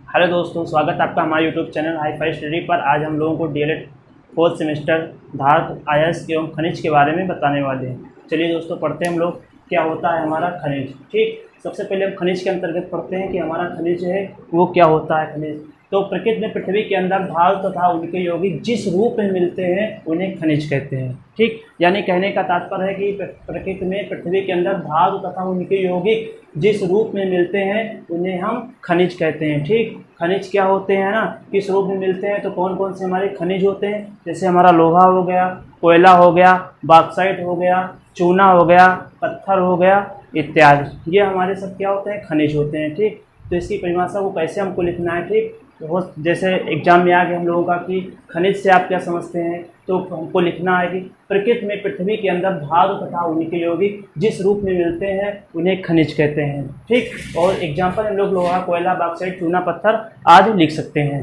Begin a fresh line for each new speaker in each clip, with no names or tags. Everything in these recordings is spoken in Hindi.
हेलो दोस्तों, स्वागत है आपका हमारे YouTube channel hi fi study पर। आज हम लोगों को डीएलएड फोर्थ सेमेस्टर धातु अयस्क एवं खनिज के बारे में बताने वाले हैं। चलिए दोस्तों, पढ़ते हैं हम लोग क्या होता है हमारा खनिज। ठीक, सबसे पहले हम खनिज के अंतर्गत पढ़ते हैं कि हमारा खनिज है वो क्या होता है। खनिज तो प्रकृति में पृथ्वी के अंदर धातु तथा उनके यौगिक जिस रूप में मिलते हैं उन्हें खनिज कहते हैं। ठीक, यानी कहने का तात्पर्य है कि प्रकृति में पृथ्वी के अंदर धातु तथा उनके यौगिक जिस रूप में मिलते हैं उन्हें हम खनिज कहते हैं। ठीक, खनिज क्या होते हैं ना, किस रूप में मिलते हैं, तो कौन कौन से हमारे खनिज होते हैं, जैसे हमारा लोहा हो गया, कोयला हो गया, बॉक्साइट हो गया, चूना हो गया, पत्थर हो गया इत्यादि। ये हमारे सब क्या होते हैं, खनिज होते हैं। ठीक, तो इसकी परिभाषा को कैसे हमको लिखना है। ठीक, तो जैसे एग्जाम में आ गया हम लोगों का कि खनिज से आप क्या समझते हैं, तो हमको लिखना है कि प्रकृति में पृथ्वी के अंदर धातु तथा उनके यौगिक जिस रूप में मिलते हैं उन्हें खनिज कहते हैं। ठीक, और एग्जाम्पल हम लोग लोहा, कोयला, बॉक्साइट, चूना, पत्थर आदि लिख सकते हैं।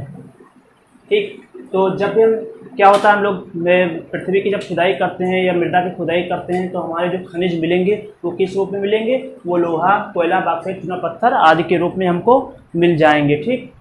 ठीक, तो जब भी हम क्या होता है, हम लोग पृथ्वी की जब खुदाई करते हैं या मृदा की खुदाई करते हैं तो हमारे जो खनिज मिलेंगे वो किस रूप में मिलेंगे, वो लोहा, कोयला, बॉक्साइट, चूना, पत्थर आदि के रूप में हमको मिल जाएंगे। ठीक,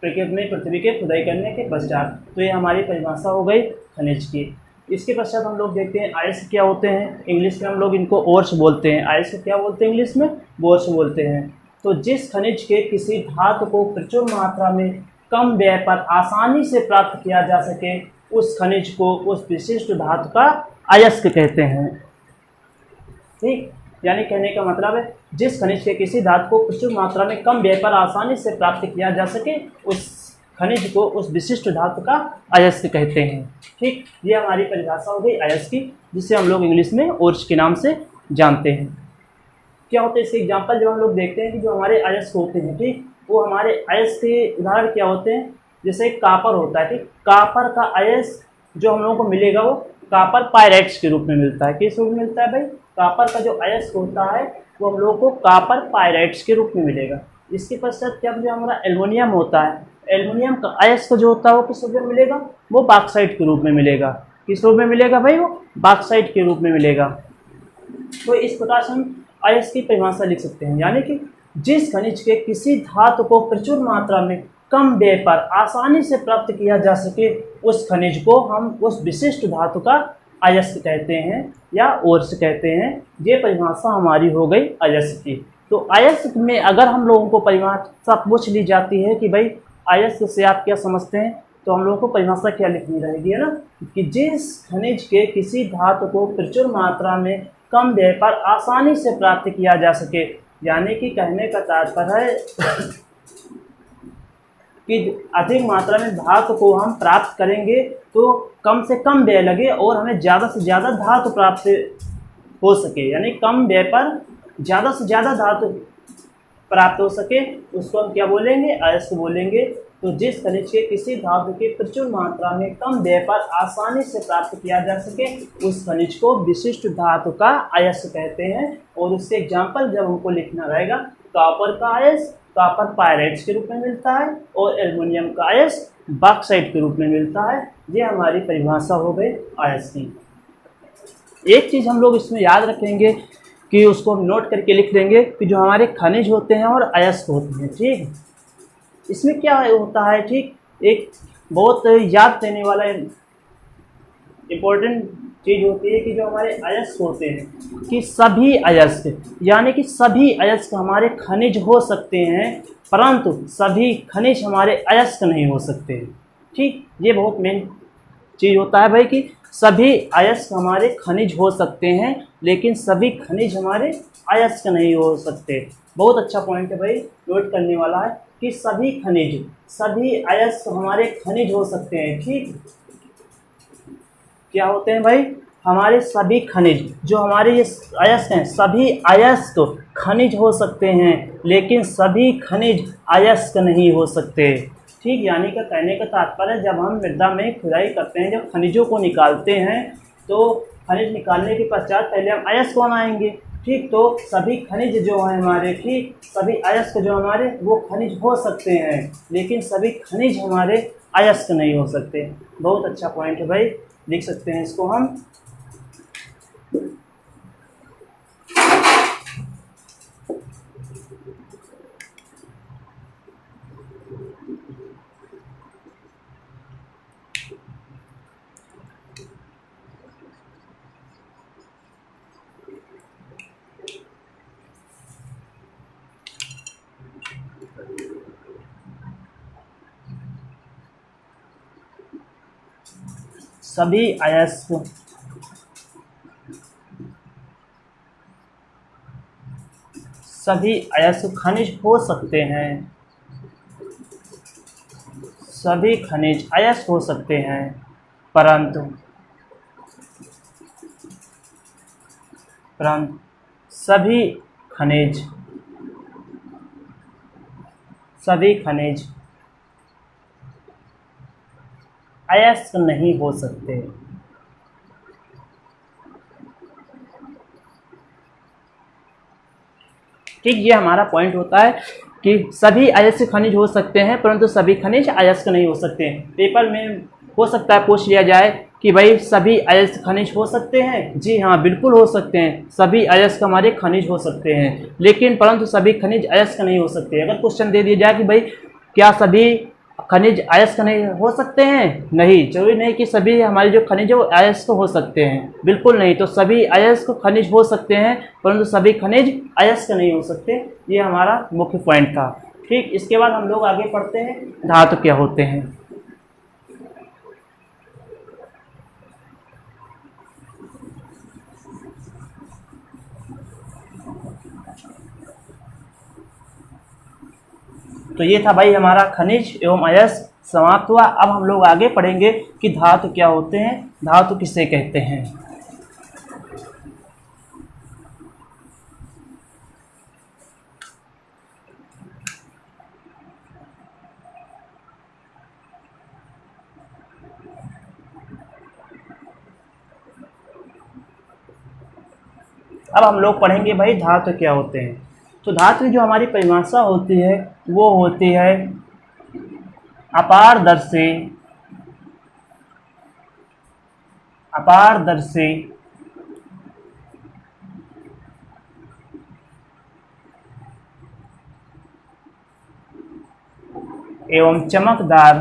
प्रकृति में पृथ्वी के खुदाई करने के पश्चात। तो ये हमारी परिभाषा हो गई खनिज की। इसके पश्चात हम लोग देखते हैं अयस्क क्या होते हैं। इंग्लिश में हम लोग इनको ओर्स बोलते हैं। अयस्क क्या बोलते हैं इंग्लिश में, बोर्स बोलते हैं। तो जिस खनिज के किसी धातु को प्रचुर मात्रा में कम व्यय पर आसानी से प्राप्त किया जा सके उस खनिज को उस विशिष्ट धातु का अयस्क कहते हैं। ठीक, यानी कहने का मतलब है जिस खनिज के किसी धातु को प्रचुर मात्रा में कम व्यय पर आसानी से प्राप्त किया जा सके उस खनिज को उस विशिष्ट धातु का अयस्क कहते हैं। ठीक, ये हमारी परिभाषा हो गई अयस्क की, जिसे हम लोग इंग्लिश में ओर्स के नाम से जानते हैं। क्या होते हैं इसके एग्जाम्पल जब हम लोग देखते हैं कि जो हमारे अयस्क होते हैं, ठीक, वो हमारे अयस्क के उदाहरण क्या होते हैं, जैसे कापर होता है। ठीक, कापर का अयस्क जो हम लोगों को मिलेगा वो कापर पायराइट्स के रूप में मिलता है। किस रूप में मिलता है भाई, कापर का जो अयस्क होता है वो हम लोगों को कापर पायराइट्स के रूप में मिलेगा। इसके पश्चात क्या जो हमारा एल्युमिनियम होता है, एल्युमिनियम का अयस्क जो होता है वो किस रूप में मिलेगा, वो बॉक्साइट के रूप में मिलेगा। किस रूप में मिलेगा भाई, वो बॉक्साइट के रूप में मिलेगा। तो इस प्रकार से हम अयस्क की परिभाषा लिख सकते हैं, यानी कि जिस खनिज के किसी धातु को प्रचुर मात्रा में कम व्यय पर आसानी से प्राप्त किया जा सके उस खनिज को हम उस विशिष्ट धातु का अयस्क कहते हैं या ओर्स कहते हैं। ये परिभाषा हमारी हो गई अयस्क की। तो अयस्क में अगर हम लोगों को परिभाषा पूछ ली जाती है कि भाई अयस्क से आप क्या समझते हैं, तो हम लोगों को परिभाषा क्या लिखनी रहेगी, है ना, कि जिस खनिज के किसी धातु को प्रचुर मात्रा में कम व्यय पर आसानी से प्राप्त किया जा सके, यानी कि कहने का तात्पर्य है कि अधिक मात्रा में धातु को हम प्राप्त करेंगे तो कम से कम व्यय लगे और हमें ज़्यादा से ज़्यादा धातु प्राप्त हो सके, यानी कम व्यय पर ज़्यादा से ज़्यादा धातु प्राप्त हो सके, उसको हम क्या बोलेंगे, अयस्क बोलेंगे। तो जिस खनिज के किसी धातु के प्रचुर मात्रा में कम व्यय पर आसानी से प्राप्त किया जा सके उस खनिज को विशिष्ट धातु का अयस्क कहते हैं। और उससे एग्जाम्पल जब हमको लिखना रहेगा, कॉपर का अयस्क कॉपर पायराइट्स के रूप में मिलता है और एल्युमिनियम का अयस्क बॉक्साइट के रूप में मिलता है। ये हमारी परिभाषा हो गई अयस्क की। एक चीज़ हम लोग इसमें याद रखेंगे कि उसको हम नोट करके लिख देंगे कि जो हमारे खनिज होते हैं और अयस्क होते हैं, ठीक, इसमें क्या होता है, ठीक, एक बहुत याद देने वाला इम्पोर्टेंट चीज़ होती है कि जो हमारे अयस्क होते हैं कि सभी अयस्क, यानी कि सभी अयस्क हमारे खनिज हो सकते हैं परंतु सभी खनिज हमारे अयस्क नहीं हो सकते। ठीक, ये बहुत मेन चीज़ होता है भाई कि सभी अयस्क हमारे खनिज हो सकते हैं लेकिन सभी खनिज हमारे अयस्क नहीं हो सकते। बहुत अच्छा पॉइंट है भाई, नोट करने वाला है कि सभी खनिज, सभी अयस्क हमारे खनिज हो सकते हैं। ठीक, क्या होते हैं भाई, हमारे सभी खनिज, जो हमारे ये अयस्क हैं सभी अयस्क खनिज हो सकते हैं लेकिन सभी खनिज अयस्क नहीं हो सकते। ठीक, यानी कि कहने का तात्पर्य जब हम मृदा में खुदाई करते हैं, जब खनिजों को निकालते हैं तो खनिज निकालने के पश्चात पहले हम अयस्क बनाएंगे। ठीक, तो सभी खनिज जो हैं हमारे, ठीक, सभी अयस्क जो हमारे वो खनिज हो सकते हैं लेकिन सभी खनिज हमारे अयस्क नहीं हो सकते। बहुत अच्छा पॉइंट है भाई, लिख सकते हैं इसको हम। सभी अयस्क खनिज हो सकते हैं, सभी खनिज अयस्क हो सकते हैं, परंतु सभी खनिज अयस्क नहीं हो सकते। ठीक, ये हमारा पॉइंट होता है कि सभी अयस्क खनिज हो सकते हैं परंतु सभी खनिज अयस्क नहीं हो सकते। पेपर में हो सकता है पूछ लिया जाए कि भाई सभी अयस्क खनिज हो सकते हैं। जी हाँ, बिल्कुल हो सकते हैं, सभी अयस्क हमारे खनिज हो सकते हैं, लेकिन परंतु सभी खनिज अयस्क नहीं हो सकते। अगर क्वेश्चन दे दिया जाए कि भाई क्या सभी खनिज अयस्क नहीं हो सकते हैं, नहीं, जरूरी नहीं कि सभी हमारे जो खनिज है वो अयस्क हो सकते हैं, बिल्कुल नहीं। तो सभी अयस्क खनिज हो सकते हैं परंतु सभी खनिज अयस्क नहीं हो सकते, ये हमारा मुख्य पॉइंट था। ठीक, इसके बाद हम लोग आगे पढ़ते हैं धातु क्या होते हैं। तो ये था भाई हमारा खनिज एवं अयस्क समाप्त हुआ। अब हम लोग आगे पढ़ेंगे कि धातु क्या होते हैं, धातु किसे कहते हैं। अब हम लोग पढ़ेंगे भाई धातु क्या होते हैं। तो धातु की जो हमारी परिभाषा होती है वो होती है अपारदर्शी एवं चमकदार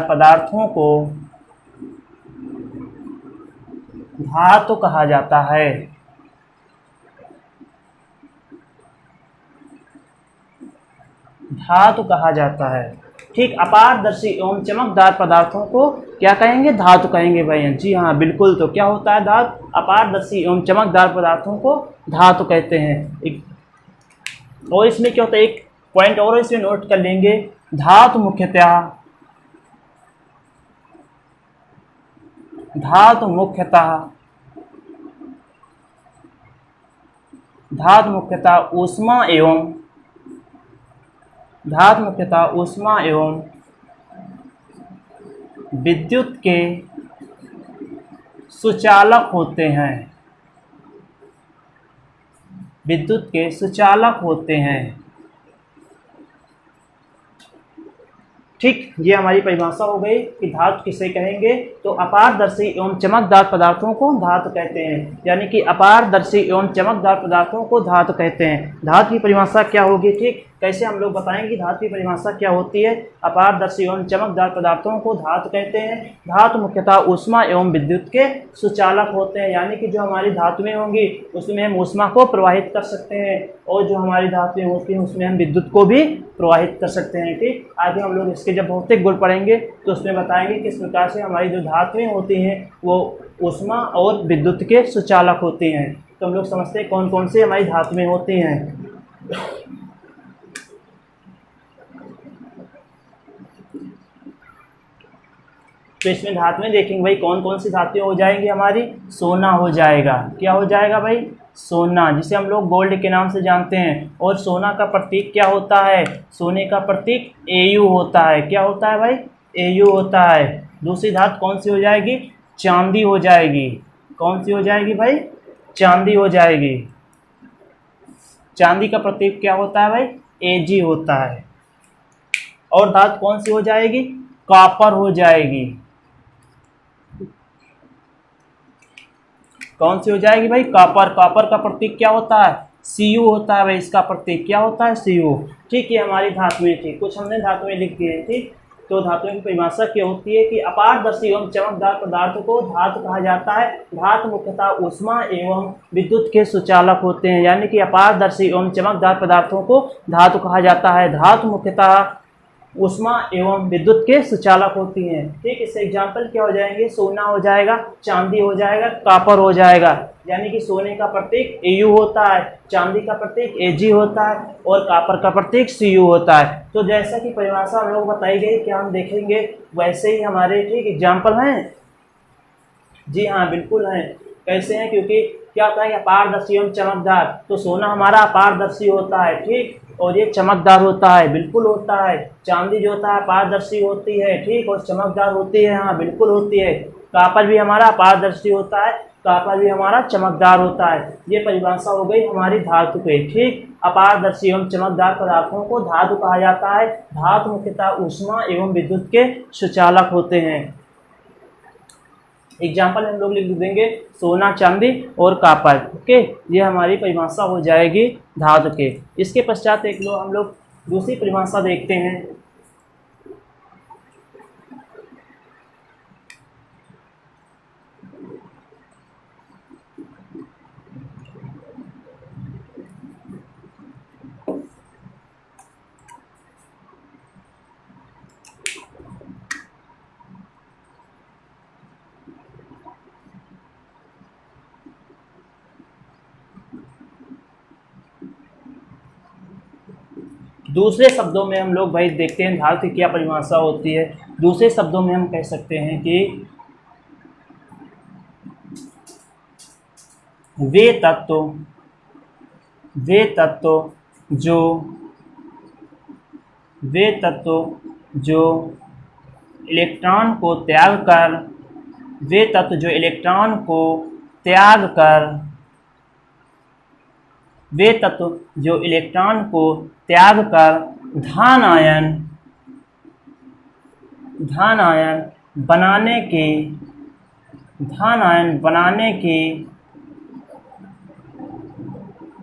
पदार्थों को धातु कहा जाता है। धातु कहा जाता है। ठीक, अपारदर्शी एवं चमकदार पदार्थों को क्या कहेंगे, धातु कहेंगे भाई। जी हाँ, बिल्कुल। तो क्या होता है धातु, अपारदर्शी एवं चमकदार पदार्थों को धातु कहते हैं। और इसमें क्या होता है, एक पॉइंट और इसमें नोट कर लेंगे, धातु मुख्यतः ऊष्मा एवं विद्युत के सुचालक होते हैं। ठीक, ये हमारी परिभाषा हो गई कि धातु किसे कहेंगे। तो अपारदर्शी एवं चमकदार पदार्थों को धातु कहते हैं, यानी कि अपारदर्शी एवं चमकदार पदार्थों को धातु कहते हैं। धातु की परिभाषा क्या होगी, ठीक, कैसे हम लोग बताएंगे धातु की परिभाषा क्या होती है। अपारदर्शी एवं चमकदार पदार्थों को धातु कहते हैं। धातु मुख्यतः ऊष्मा एवं विद्युत के सुचालक होते हैं, यानी कि जो हमारी धातुएं होंगी उसमें हम ऊष्मा को प्रवाहित कर सकते हैं और जो हमारी धातुएं होती हैं उसमें हम विद्युत को भी प्रवाहित कर सकते हैं। ठीक, आगे हम लोग इसके जब भौतिक गुण पढ़ेंगे तो उसमें बताएंगे किस प्रकार से हमारी जो धातुएं होती हैं वो ऊष्मा और विद्युत के सुचालक होती हैं। तो हम लोग समझते हैं कौन कौन सी हमारी धातुएं होती हैं। तो इसमें धातुएं देखेंगे भाई कौन कौन सी धातुएं हो जाएंगी हमारी। सोना हो जाएगा, क्या हो जाएगा भाई, सोना, जिसे हम लोग गोल्ड के नाम से जानते हैं। और सोना का प्रतीक क्या होता है, सोने का प्रतीक Au होता है। क्या होता है भाई, Au होता है। दूसरी धातु कौन सी हो जाएगी, चांदी हो जाएगी। कौन सी हो जाएगी भाई, चांदी हो जाएगी। चांदी का प्रतीक क्या होता है भाई, Ag होता है। और धातु कौन सी हो जाएगी, कॉपर हो जाएगी। कौन सी हो जाएगी भाई, कॉपर। कॉपर का प्रतीक क्या होता है, Cu होता है भाई, इसका प्रतीक क्या होता है, Cu। ठीक, ये हमारी धातुएं थी, कुछ हमने धातुएं लिख दी है। ठीक, तो धातुओं की परिभाषा क्या होती है कि अपारदर्शी एवं चमकदार पदार्थों को धातु कहा जाता है। धातु मुख्यतः ऊष्मा एवं विद्युत के सुचालक होते हैं, यानी कि अपारदर्शी एवं चमकदार पदार्थों को धातु कहा जाता है। धातु मुख्यतः ऊष्मा एवं विद्युत के सुचालक होती हैं। ठीक, इससे एग्जाम्पल क्या हो जाएंगे, सोना हो जाएगा, चांदी हो जाएगा, कॉपर हो जाएगा। यानी कि सोने का प्रतीक Au होता है, चांदी का प्रतीक Ag होता है और कॉपर का प्रतीक Cu होता है। तो जैसा कि परिभाषा हम लोग बताई गई, क्या हम देखेंगे वैसे ही हमारे ठीक एग्जाम्पल हैं। जी हाँ, बिल्कुल हैं। कैसे हैं, क्योंकि क्या होता है कि अपारदर्शी एवं चमकदार, तो सोना हमारा अपारदर्शी होता है, ठीक, और ये चमकदार होता है, बिल्कुल होता है। चांदी जो होता है अपारदर्शी होती है, ठीक, और चमकदार होती है, हाँ बिल्कुल होती है। कॉपर भी हमारा अपारदर्शी होता है, कॉपर भी हमारा चमकदार होता है। ये परिभाषा हो गई हमारी धातु पे। ठीक, अपारदर्शी एवं चमकदार पदार्थों को धातु कहा जाता है। धातु मुख्यतः ऊष्मा एवं विद्युत के सुचालक होते हैं। एग्जाम्पल हम लोग लिख देंगे सोना, चांदी और कॉपर। ओके, ये हमारी परिभाषा हो जाएगी धातु के। इसके पश्चात एक लोग हम लोग दूसरी परिभाषा देखते हैं। दूसरे शब्दों में हम लोग भाई देखते हैं धातु की क्या परिभाषा होती है। दूसरे शब्दों में हम कह सकते हैं कि वे तत्व जो इलेक्ट्रॉन को त्याग कर धन आयन बनाने की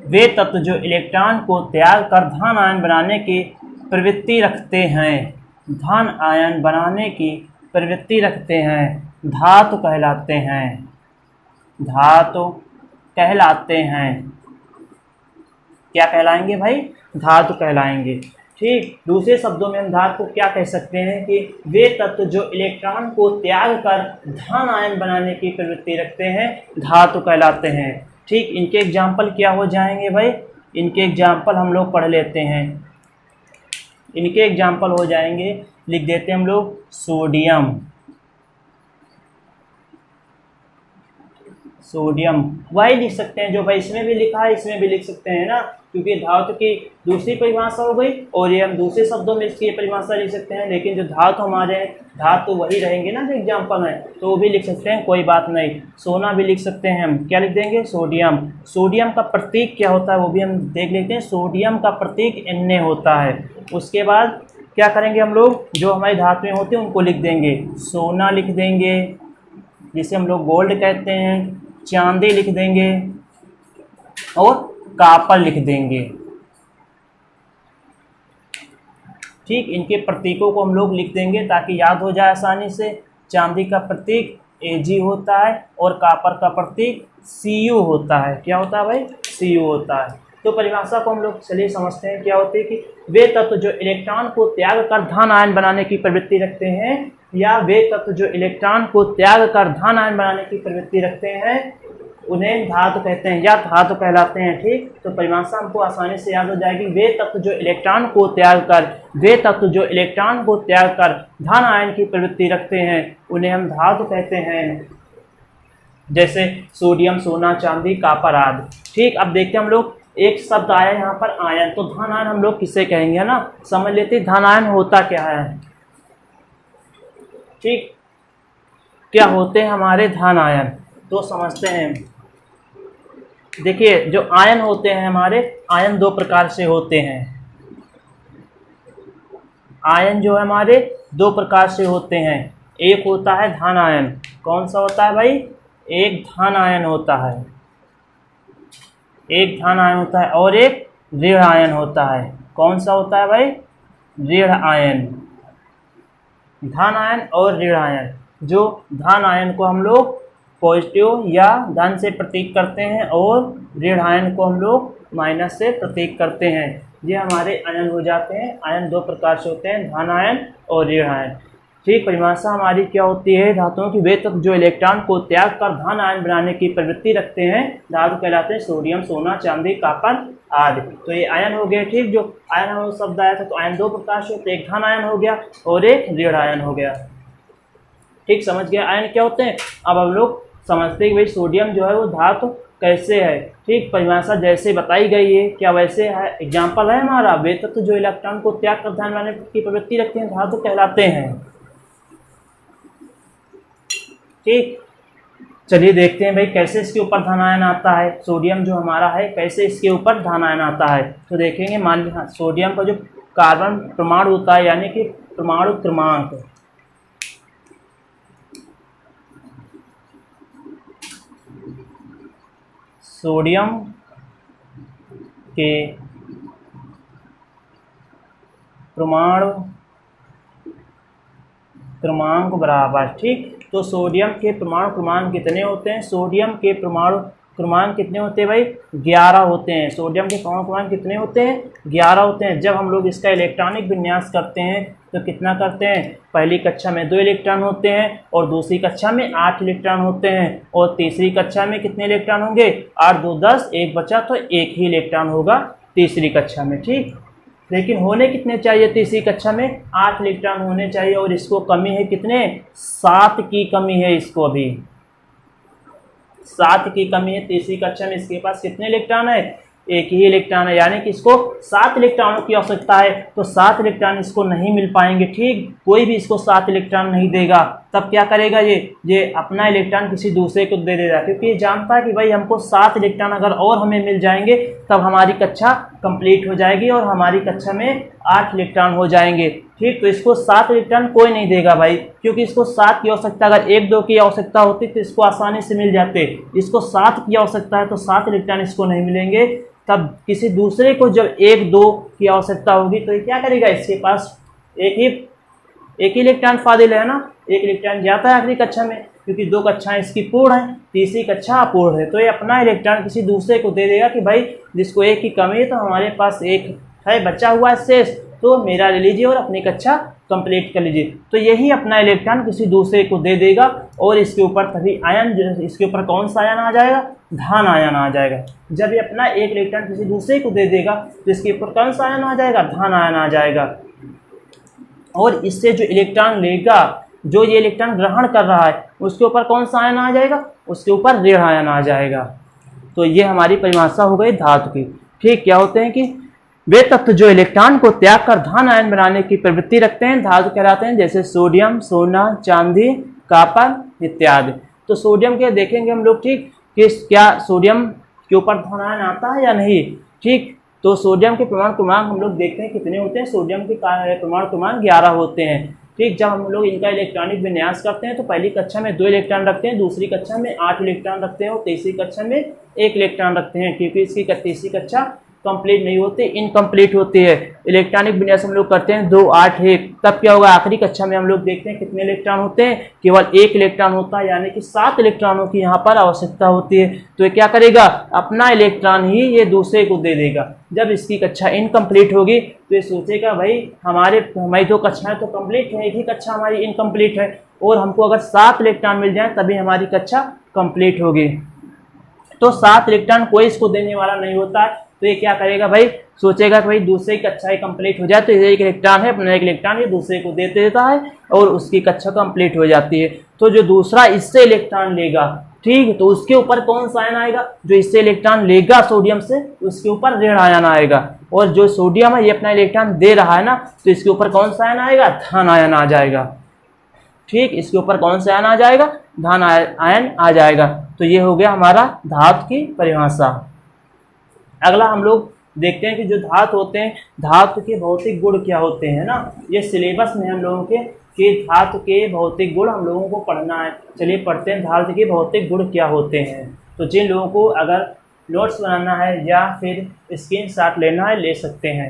वे तत्व जो इलेक्ट्रॉन को त्याग कर धन आयन बनाने की प्रवृत्ति रखते हैं, धन आयन बनाने की प्रवृत्ति रखते हैं, धातु कहलाते हैं। क्या कहलाएंगे भाई, धातु कहलाएंगे। ठीक, दूसरे शब्दों में हम धातु को क्या कह सकते हैं कि वे तत्व जो इलेक्ट्रॉन को त्याग कर धन आयन बनाने की प्रवृत्ति रखते हैं, धातु कहलाते हैं। ठीक, इनके एग्जाम्पल क्या हो जाएंगे भाई, इनके एग्जाम्पल हम लोग पढ़ लेते हैं। इनके एग्जाम्पल हो जाएंगे, लिख देते हैं हम लोग सोडियम, वही लिख सकते हैं जो भाई इसमें भी लिखा है, इसमें भी लिख सकते हैं ना, क्योंकि धातु की दूसरी परिभाषा हो गई और ये हम दूसरे शब्दों में इसकी परिभाषा लिख सकते हैं। लेकिन जो धातु हमारे हैं, धातु वही रहेंगे ना जो एग्जाम्पल है, तो वो भी लिख सकते हैं, कोई बात नहीं। सोना भी लिख सकते हैं हम, क्या लिख देंगे, सोडियम। सोडियम का प्रतीक क्या होता है वो भी हम देख लेते हैं। सोडियम का प्रतीक Na होता है। उसके बाद क्या करेंगे हम लोग, जो हमारी धातुएं होती हैं उनको लिख देंगे। सोना लिख देंगे, जिसे हम लोग गोल्ड कहते हैं, चांदी लिख देंगे और कॉपर लिख देंगे। ठीक, इनके प्रतीकों को हम लोग लिख देंगे ताकि याद हो जाए आसानी से। चांदी का प्रतीक Ag होता है और कॉपर का प्रतीक Cu होता है। क्या होता है भाई, Cu होता है। तो परिभाषा को हम लोग चलिए समझते हैं क्या होती है कि वे तत्व जो इलेक्ट्रॉन को त्याग कर धन आयन बनाने की प्रवृत्ति रखते हैं, या वे तत्व जो इलेक्ट्रॉन को त्याग कर धन आयन बनाने की प्रवृत्ति रखते हैं, उन्हें धातु कहते हैं या धातु कहलाते हैं। ठीक, तो परिभाषा हमको आसानी से याद हो जाएगी। वे तत्व जो इलेक्ट्रॉन को त्याग कर धन आयन की प्रवृत्ति रखते हैं, उन्हें हम धातु कहते हैं। जैसे सोडियम, सोना, चांदी, कॉपर आदि। ठीक, अब देखते हैं हम लोग, एक शब्द आया यहाँ पर आयन, तो धन आयन हम लोग किसे कहेंगे, है ना, समझ लेते हैं धन आयन होता क्या है। ठीक, क्या होते हैं हमारे धन आयन, तो समझते हैं। देखिए, जो आयन होते हैं हमारे, आयन दो प्रकार से होते हैं। आयन जो है हमारे दो प्रकार से होते हैं। एक होता है धन आयन। कौन सा होता है भाई, एक धन आयन होता है, और एक ऋण आयन होता है। कौन सा होता है भाई, ऋण आयन। धन आयन और ऋण आयन। जो धन आयन को हम लोग पॉजिटिव या धन से प्रतीक करते हैं और ऋण आयन को हम लोग माइनस से प्रतीक करते हैं। ये हमारे आयन हो जाते हैं। आयन दो प्रकार से होते हैं, धन आयन और ऋण आयन। ठीक, परिभाषा हमारी क्या होती है? धातुओं की वे तत्व जो इलेक्ट्रॉन को त्याग कर धन आयन बनाने की प्रवृत्ति रखते हैं धातु कहलाते हैं। सोडियम, सोना, चांदी, कॉपर आदि। तो ये आयन हो गए। ठीक, जो आयन हम शब्द आया था, तो आयन दो प्रकार से होते हैं, एक धन आयन हो गया और एक ऋण आयन हो गया। ठीक, समझ गया आयन क्या होते हैं। अब हम लोग समझते हैं कि भाई सोडियम जो है वो धातु कैसे है। ठीक, परिभाषा जैसे बताई गई है क्या वैसे है। एग्जाम्पल है हमारा, वे तत्व जो इलेक्ट्रॉन को त्याग कर धन बनाने की प्रवृत्ति रखते हैं धातु कहलाते हैं। ठीक, चलिए देखते हैं भाई कैसे इसके ऊपर धन आयन आता है। सोडियम जो हमारा है कैसे इसके ऊपर धन आयन आता है, तो देखेंगे। मान लीजिए सोडियम का जो कार्बन परमाणु होता है यानी कि परमाणु क्रमांक, सोडियम के परमाणु क्रमांक बराबर। ठीक, तो सोडियम के परमाणु क्रमांक कितने होते हैं? सोडियम के परमाणु क्रमांक कितने होते हैं भाई? 11 होते हैं। सोडियम के परमाणु क्रमांक कितने होते हैं? 11 होते हैं। जब हम लोग इसका इलेक्ट्रॉनिक विन्यास करते हैं तो कितना करते हैं? पहली कक्षा में 2 इलेक्ट्रॉन होते हैं और दूसरी कक्षा में 8 इलेक्ट्रॉन होते हैं और तीसरी कक्षा में कितने इलेक्ट्रॉन होंगे? 8 2 10, एक बचा तो एक ही इलेक्ट्रॉन होगा तीसरी कक्षा में। ठीक, लेकिन होने कितने चाहिए तीसरी कक्षा में? 8 इलेक्ट्रॉन होने चाहिए और इसको कमी है कितने? 7 की कमी है इसको। अभी 7 की कमी है तीसरी कक्षा में। इसके पास कितने इलेक्ट्रॉन है? एक ही इलेक्ट्रॉन है, यानी कि इसको 7 इलेक्ट्रॉनों की आवश्यकता है। तो 7 इलेक्ट्रॉन इसको नहीं मिल पाएंगे। ठीक, कोई भी इसको 7 इलेक्ट्रॉन नहीं देगा। तब क्या करेगा ये अपना इलेक्ट्रॉन किसी दूसरे को दे देगा, क्योंकि ये जानता है कि भाई हमको 7 इलेक्ट्रॉन अगर और हमें मिल जाएंगे तब हमारी कक्षा कंप्लीट हो जाएगी और हमारी कक्षा में 8 इलेक्ट्रॉन हो जाएंगे। ठीक, तो इसको 7 इलेक्ट्रॉन कोई नहीं देगा भाई, क्योंकि इसको 7 की आवश्यकता, अगर 1 2 की आवश्यकता होती तो इसको आसानी से मिल जाते। इसको 7 की आवश्यकता है तो 7 इलेक्ट्रॉन इसको नहीं मिलेंगे। तब किसी दूसरे को जब 1 2 की आवश्यकता होगी तो ये क्या करेगा? इसके पास एक ही इलेक्ट्रॉन फाजिल है ना, एक इलेक्ट्रॉन जाता है आखिरी कक्षा में, क्योंकि 2 कक्षाएं इसकी पूर्ण है, तीसरी कक्षा अपूर्ण है। तो ये अपना इलेक्ट्रॉन किसी दूसरे को दे देगा कि भाई जिसको 1 की कमी है तो हमारे पास 1 है, बचा हुआ है शेष, तो मेरा ले लीजिए और अपनी कक्षा कंप्लीट कर लीजिए। तो यही अपना इलेक्ट्रॉन किसी दूसरे को दे देगा और इसके ऊपर तभी आयन, इसके ऊपर कौन सा आयन आ जाएगा? धन आयन आ जाएगा। जब ये अपना एक इलेक्ट्रॉन किसी दूसरे को दे देगा तो इसके ऊपर कौन सा आयन आ जाएगा? धन आयन आ जाएगा। और इससे जो इलेक्ट्रॉन लेगा, जो ये इलेक्ट्रॉन ग्रहण कर रहा है, उसके ऊपर कौन सा आयन आ जाएगा? उसके ऊपर ऋण आयन आ जाएगा। तो ये हमारी परिभाषा हो गई धातु की। ठीक, क्या होते हैं कि वे तत्व जो इलेक्ट्रॉन को त्याग कर धन आयन बनाने की प्रवृत्ति रखते हैं धातु कहलाते हैं, जैसे सोडियम, सोना, चांदी, कॉपर इत्यादि। तो सोडियम के देखेंगे हम लोग। ठीक, कि क्या सोडियम के ऊपर धन आयन आता है या नहीं। ठीक, तो सोडियम के परमाणु क्रमांक हम लोग देखते हैं कितने होते हैं। सोडियम के परमाणु क्रमांक 11 होते हैं। ठीक, जब हम लोग इनका इलेक्ट्रॉनिक विन्यास करते हैं तो पहली कक्षा में 2 इलेक्ट्रॉन रखते हैं, दूसरी कक्षा में 8 इलेक्ट्रॉन रखते हैं और तीसरी कक्षा में 1 इलेक्ट्रॉन रखते हैं, क्योंकि इसकी तीसरी कक्षा कंप्लीट नहीं होती, इनकम्प्लीट होती है। इलेक्ट्रॉनिक विन्यास हम लोग करते हैं 2 8 1, तब क्या होगा? आखिरी कक्षा में हम लोग देखते हैं कितने इलेक्ट्रॉन होते हैं? केवल 1 इलेक्ट्रॉन होता है, यानी कि 7 इलेक्ट्रॉनों की यहाँ पर आवश्यकता होती है। तो ये क्या करेगा? अपना इलेक्ट्रॉन ही ये दूसरे को दे देगा। जब इसकी कक्षा इनकम्प्लीट होगी तो ये सोचेगा भाई हमारी 2 कक्षाएं तो कंप्लीट है, एक ही कक्षा हमारी इनकम्प्लीट है और हमको अगर 7 इलेक्ट्रॉन मिल जाए तभी हमारी कक्षा कंप्लीट होगी। तो 7 इलेक्ट्रॉन कोई इसको देने वाला नहीं होता है। तो ये क्या करेगा भाई? सोचेगा कि भाई दूसरी कक्षा कंप्लीट हो जाए तो ये 1 इलेक्ट्रॉन है, अपना 1 इलेक्ट्रॉन ये दूसरे को दे देता है और उसकी कक्षा कंप्लीट हो जाती है। तो जो दूसरा इससे इलेक्ट्रॉन लेगा, ठीक, तो उसके ऊपर कौन सा आयन आएगा? जो इससे इलेक्ट्रॉन लेगा सोडियम से, उसके ऊपर ऋण आयन आएगा। और जो सोडियम है ये अपना इलेक्ट्रॉन दे रहा है ना, तो इसके ऊपर कौन सा आयन आएगा? धन आयन आ जाएगा। ठीक, इसके ऊपर कौन सा आयन आ जाएगा? धन आयन आ जाएगा। तो ये हो गया हमारा धातु की परिभाषा। अगला हम लोग देखते हैं कि जो धातु होते हैं, धातु के भौतिक गुण क्या होते हैं ना। ये सिलेबस में हम लोगों के कि धातु के भौतिक गुण हम लोगों को पढ़ना है। चलिए पढ़ते हैं धातु के भौतिक गुण क्या होते हैं। तो जिन लोगों को अगर नोट्स बनाना है या फिर स्क्रीनशॉट लेना है ले सकते हैं।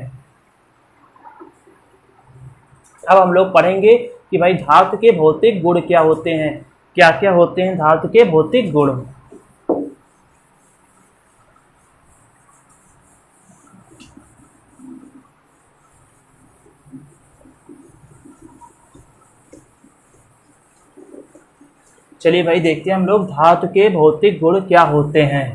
अब हम लोग पढ़ेंगे कि भाई धातु के भौतिक गुण क्या होते हैं, क्या क्या होते हैं धातु के भौतिक गुण। चलिए भाई देखते हैं हम लोग धातु के भौतिक गुण क्या होते हैं।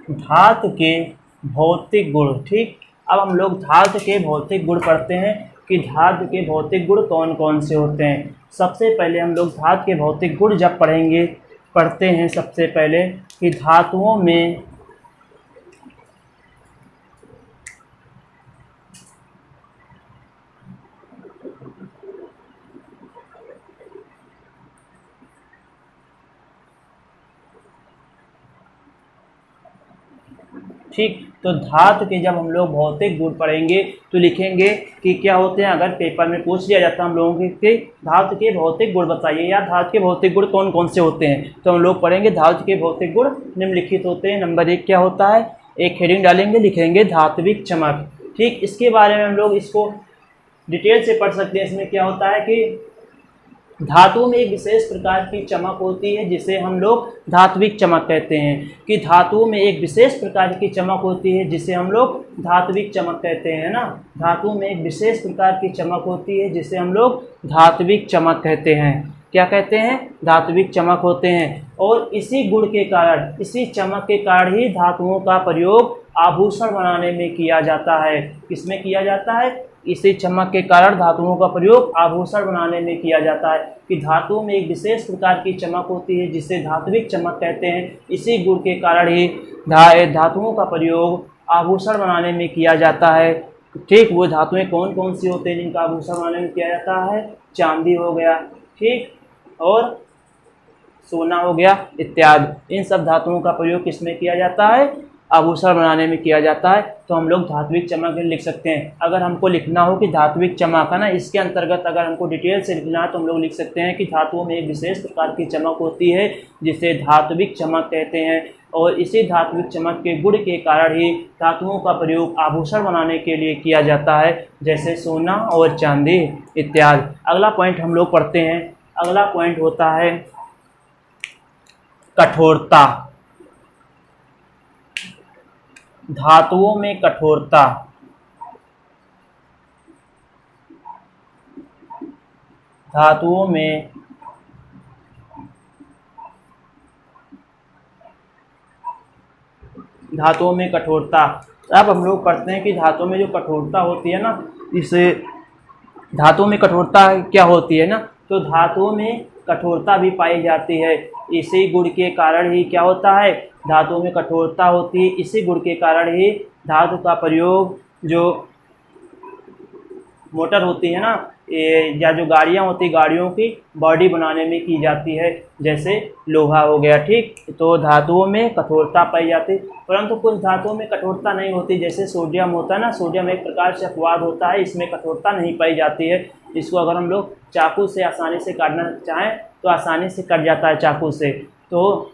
धातु के भौतिक गुण, ठीक। अब हम लोग धातु के भौतिक गुण पढ़ते हैं कि धातु के भौतिक गुण कौन कौन से होते हैं। सबसे पहले हम लोग धातु के भौतिक गुण जब पढ़ते हैं सबसे पहले कि धातुओं में ठीक, तो धातु के जब हम लोग भौतिक गुण पढ़ेंगे तो लिखेंगे कि क्या होते हैं। अगर पेपर में पूछ लिया जाता है हम लोगों के धातु के भौतिक गुण बताइए या धातु के भौतिक गुण कौन कौन से होते हैं, तो हम लोग पढ़ेंगे धातु के भौतिक गुण निम्नलिखित होते हैं। नंबर 1 क्या होता है, एक हेडिंग डालेंगे, लिखेंगे धात्विक चमक। ठीक, इसके बारे में हम लोग इसको डिटेल से पढ़ सकते हैं। इसमें क्या होता है कि धातु में एक विशेष प्रकार की चमक होती है जिसे हम लोग धात्विक चमक कहते हैं। कि धातु में एक विशेष प्रकार की चमक होती है जिसे हम लोग धात्विक चमक कहते हैं ना। धातु में एक विशेष प्रकार की चमक होती है जिसे हम लोग धात्विक चमक कहते हैं। क्या कहते हैं, धात्विक चमक होते हैं। और इसी गुण के कारण, इसी चमक के कारण ही धातुओं का प्रयोग आभूषण बनाने में किया जाता है। किसमें किया जाता है, इसी चमक के कारण धातुओं का प्रयोग आभूषण बनाने में किया जाता है। कि धातु में एक विशेष प्रकार की चमक होती है जिसे धात्विक चमक कहते हैं। इसी गुण के कारण ही धातुओं का प्रयोग आभूषण बनाने में किया जाता है। ठीक, वो धातुएं कौन कौन सी होते हैं जिनका आभूषण बनाने में किया जाता है, चांदी हो गया, ठीक, और सोना हो गया इत्यादि। इन सब धातुओं का प्रयोग किसमें किया जाता है, आभूषण बनाने में किया जाता है। तो हम लोग धात्विक चमक लिख सकते हैं। अगर हमको लिखना हो कि धात्विक चमक है ना, इसके अंतर्गत अगर हमको डिटेल से लिखना है तो हम लोग लिख सकते हैं कि धातुओं में एक विशेष प्रकार की चमक होती है जिसे धात्विक चमक कहते हैं। और इसी धात्विक चमक के गुण के कारण ही धातुओं का प्रयोग आभूषण बनाने के लिए किया जाता है, जैसे सोना और चांदी इत्यादि। अगला पॉइंट हम लोग पढ़ते हैं। अगला पॉइंट होता है कठोरता। धातुओं में कठोरता। धातुओं में कठोरता। अब हम लोग पढ़ते हैं कि धातुओं में जो कठोरता होती है ना, इसे धातुओं में कठोरता क्या होती है ना, तो धातुओं में कठोरता भी पाई जाती है। इसी गुण के कारण ही क्या होता है, धातुओं में कठोरता होती है। इसी गुण के कारण ही धातु का प्रयोग जो मोटर होती है ना, या जो गाड़ियाँ होती है, गाड़ियों की बॉडी बनाने में की जाती है, जैसे लोहा हो गया। ठीक, तो धातुओं में कठोरता पाई जाती है। परंतु कुछ धातुओं में कठोरता नहीं होती, जैसे सोडियम होता है ना, सोडियम एक प्रकार से अपवाद होता है, इसमें कठोरता नहीं पाई जाती है। इसको अगर हम लोग चाकू से आसानी से काटना चाहें तो आसानी से कट जाता है चाकू से। तो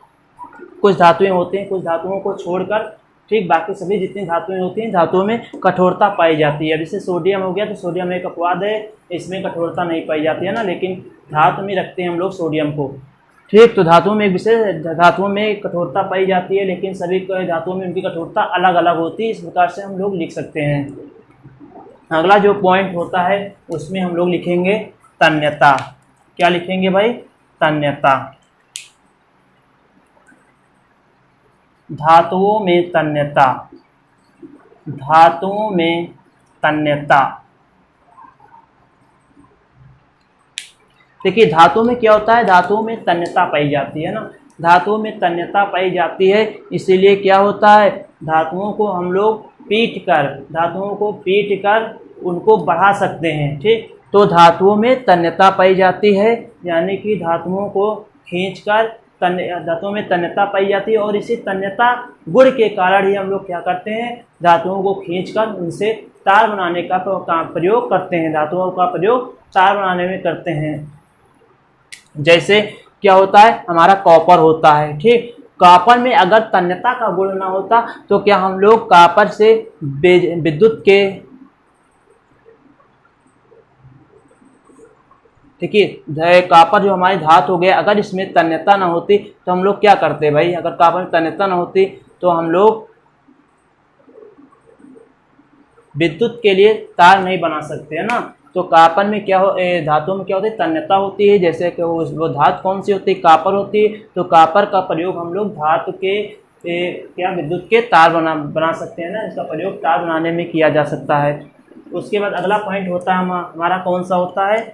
कुछ धातुएं होती हैं, कुछ धातुओं को छोड़कर ठीक बाकी सभी जितनी धातुएं होती हैं, धातुओं में कठोरता पाई जाती है। जैसे सोडियम हो गया, तो सोडियम एक अपवाद है, इसमें कठोरता नहीं पाई जाती है ना, लेकिन धातु में रखते हैं हम लोग सोडियम को। ठीक, तो धातुओं में एक विशेष धातुओं में कठोरता पाई जाती है, लेकिन सभी धातुओं में उनकी कठोरता अलग अलग होती है। इस प्रकार से हम लोग लिख सकते हैं। अगला जो पॉइंट होता है उसमें हम लोग लिखेंगे तन्यता। क्या लिखेंगे भाई, तन्यता। धातुओं में तन्यता। धातुओं में तन्यता। देखिए धातुओं में क्या होता है, धातुओं में तन्यता पाई जाती है ना, धातुओं में तन्यता पाई जाती है। इसीलिए क्या होता है, धातुओं को हम लोग धातुओं को पीट कर उनको बढ़ा सकते हैं। ठीक, तो धातुओं में तन्यता पाई जाती है, यानी कि धातुओं को खींचकर धातुओं में तन्यता पाई जाती है। और इसी तन्यता गुण के कारण ही हम लोग क्या करते हैं, धातुओं को खींचकर उनसे तार बनाने का प्रयोग करते हैं। धातुओं का प्रयोग तार बनाने में करते हैं। जैसे क्या होता है, हमारा कॉपर होता है। ठीक, कॉपर में अगर तन्यता का गुण ना होता तो क्या हम लोग कॉपर से विद्युत के देखिए कॉपर जो हमारी धातु हो गया, अगर इसमें तन्यता ना होती तो हम लोग क्या करते भाई, अगर कॉपर में तन्यता ना होती तो हम लोग विद्युत के लिए तार नहीं बना सकते, है ना। तो कॉपर में क्या हो, धातु में क्या होती है, तन्यता होती है। जैसे कि वो धातु कौन सी होती है, कॉपर होती है। तो कॉपर का प्रयोग हम लोग धातु के क्या विद्युत के तार बना सकते हैं ना, इसका प्रयोग तार बनाने में किया जा सकता है। उसके बाद अगला पॉइंट होता है हमारा कौन सा होता है,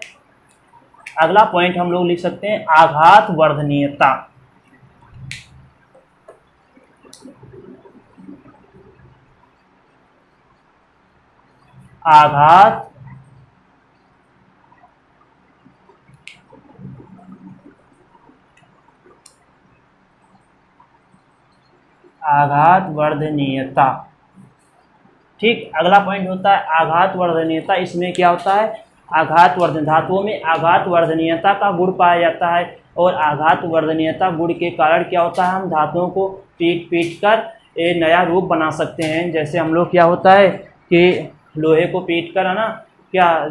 अगला पॉइंट हम लोग लिख सकते हैं आघात वर्धनीयता। आघात वर्धनीयता, ठीक। अगला पॉइंट होता है आघात वर्धनीयता। इसमें क्या होता है, धातुओं में आघात वर्धनीयता का गुण पाया जाता है। और आघात वर्धनीयता गुण के कारण क्या होता है, हम धातुओं को पीट कर एक नया रूप बना सकते हैं। जैसे हम लोग क्या होता है कि लोहे को पीट कर, है ना, क्या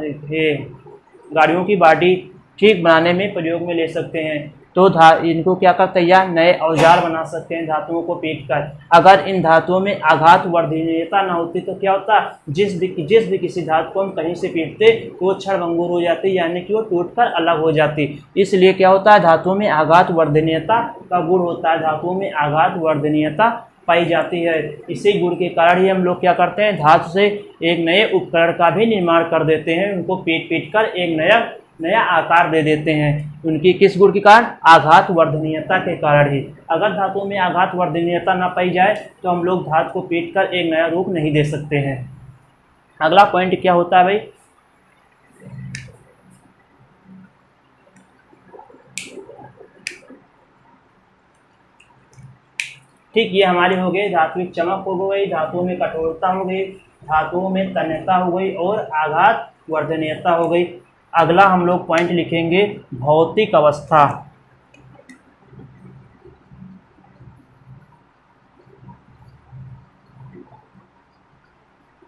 गाड़ियों की बॉडी ठीक बनाने में प्रयोग में ले सकते हैं। तो इनको क्या करते हैं, या नए औजार बना सकते हैं धातुओं को पीट कर। अगर इन धातुओं में आघात वर्धनीयता ना होती तो क्या होता, जिस भी किसी धातु को हम कहीं से पीटते तो वो क्षणभंगुर हो जाती, यानी कि वो टूटकर अलग हो जाती। इसलिए क्या होता है, धातुओं में आघात वर्धनीयता का गुण होता है, धातुओं में आघात वर्धनीयता पाई जाती है। इसी गुण के कारण ही हम लोग क्या करते हैं, धातु से एक नए उपकरण का भी निर्माण कर देते हैं, उनको पीट कर एक नया आकार दे देते हैं। उनकी किस गुण के कारण, आघात वर्धनीयता के कारण ही। अगर धातुओं में आघात वर्धनीयता ना पाई जाए तो हम लोग धातु को पीट कर एक नया रूप नहीं दे सकते हैं। अगला पॉइंट क्या होता है भाई, ठीक। ये हमारे हो गए धात्विक चमक हो गई, धातुओं में कठोरता हो गई, धातुओं में तन्यता हो गई और आघात वर्धनीयता हो गई। अगला हम लोग पॉइंट लिखेंगे भौतिक अवस्था।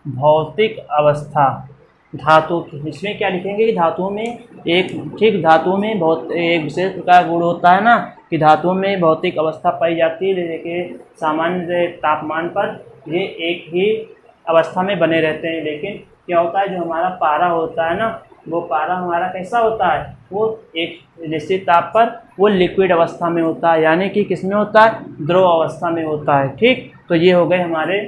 भौतिक अवस्था धातु, इसमें क्या लिखेंगे कि धातुओं में धातुओं में बहुत एक विशेष प्रकार गुण होता है ना, कि धातुओं में भौतिक अवस्था पाई जाती है। जैसे कि सामान्य तापमान पर ये एक ही अवस्था में बने रहते हैं। लेकिन क्या होता है, जो हमारा पारा होता है ना, वो पारा हमारा कैसा होता है, वो एक निश्चित ताप पर वो लिक्विड अवस्था में होता है, यानी कि किस में होता है, द्रव अवस्था में होता है, ठीक। तो ये हो गए हमारे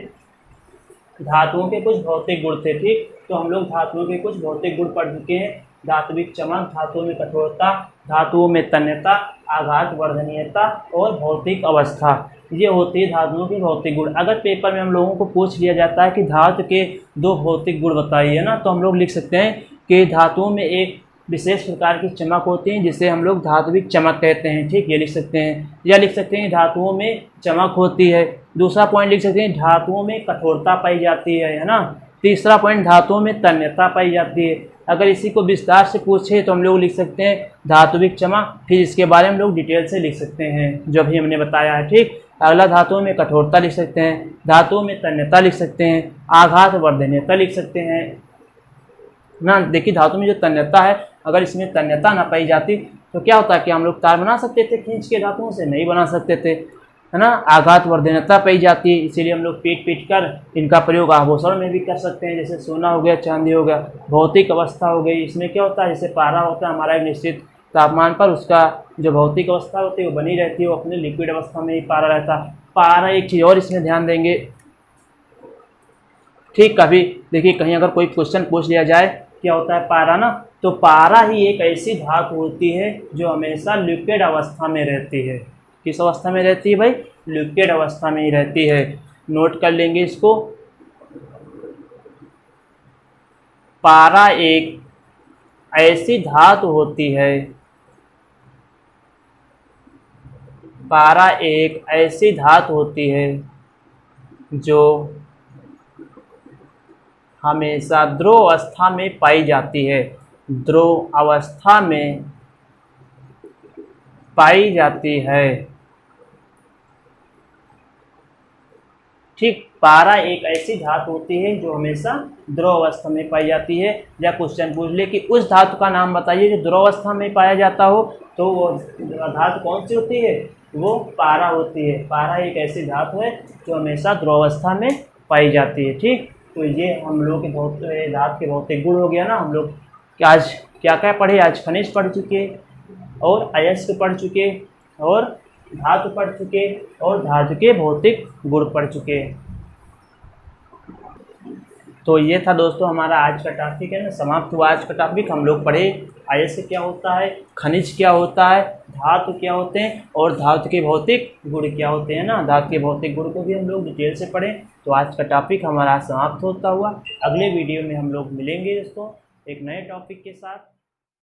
धातुओं के कुछ भौतिक गुण थे, ठीक। तो हम लोग धातुओं के कुछ भौतिक गुण पढ़ चुके हैं। धात्विक चमक, धातुओं में कठोरता, धातुओं में तन्यता, आघात वर्धनीयता और भौतिक अवस्था, ये होती है धातुओं के भौतिक गुण। अगर पेपर में हम लोगों को पूछ लिया जाता है कि धातु के 2 भौतिक गुण बताइए ना, तो हम लोग लिख सकते हैं कि धातुओं में एक विशेष प्रकार की चमक होती है जिसे हम लोग धात्विक चमक कहते हैं, ठीक। ये लिख सकते हैं, या लिख सकते हैं धातुओं में चमक होती है। दूसरा पॉइंट लिख सकते हैं धातुओं में कठोरता पाई जाती है ना। तीसरा पॉइंट धातुओं में तन्यता पाई जाती है। अगर इसी को विस्तार से पूछे तो हम लोग लिख सकते हैं धात्विक चमक, फिर इसके बारे में हम लोग डिटेल से लिख सकते हैं जो अभी हमने बताया है, ठीक। अगला धातुओं में कठोरता लिख सकते हैं, धातुओं में तन्यता लिख सकते हैं, आघात वर्धनीयता लिख सकते हैं ना। देखिए धातु में जो तन्यता है, अगर इसमें तन्यता ना पाई जाती तो क्या होता है कि हम लोग तार बना सकते थे खींच के, धातुओं से नहीं बना सकते थे, है ना। आघात वर्धनीयता पाई जाती है, इसीलिए हम लोग पीट कर इनका प्रयोग आभूषण में भी कर सकते हैं, जैसे सोना हो गया, चांदी हो गया। भौतिक अवस्था हो गई, इसमें क्या होता है, जैसे पारा होता है हमारा एक निश्चित तापमान पर, उसका जो भौतिक अवस्था होती है वो बनी रहती है, वो अपने लिक्विड अवस्था में ही पारा रहता है। पारा एक चीज़ और इसमें ध्यान देंगे, ठीक। कभी देखिए कहीं अगर कोई क्वेश्चन पूछ लिया जाए क्या होता है पारा ना, तो पारा ही एक ऐसी धातु होती है जो हमेशा लिक्विड अवस्था में रहती है। किस अवस्था में रहती है भाई, लिक्विड अवस्था में ही रहती है। नोट कर लेंगे इसको। पारा एक ऐसी धातु होती है, पारा एक ऐसी धातु होती है जो हमेशा द्रव अवस्था में पाई जाती है, द्रव अवस्था में पाई जाती है, ठीक। पारा एक ऐसी धातु होती है जो हमेशा द्रव अवस्था में पाई जाती है। या क्वेश्चन पूछ ले कि उस धातु का नाम बताइए जो द्रव अवस्था में पाया जाता हो, तो वो धातु कौन सी होती है? वो पारा होती है। पारा एक ऐसी धातु है जो हमेशा द्रव अवस्था में पाई जाती है। ठीक। तो ये हम लोग के धातु के भौतिक गुण हो गया ना। हम लोग आज क्या क्या पढ़े? आज खनिज पढ़ चुके और अयस्क पढ़ चुके और धातु पढ़ चुके और धातु के भौतिक गुण पढ़ चुके। तो ये था दोस्तों हमारा आज का टॉपिक है ना, समाप्त हुआ आज का टॉपिक। हम लोग पढ़े अयस्क क्या होता है, खनिज क्या होता है, धातु क्या होते हैं और धातु के भौतिक गुण क्या होते हैं ना। धातु के भौतिक गुण को भी हम लोग डिटेल से पढ़ें। तो आज का टॉपिक हमारा समाप्त होता हुआ। अगले वीडियो में हम लोग मिलेंगे दोस्तों एक नए टॉपिक के साथ।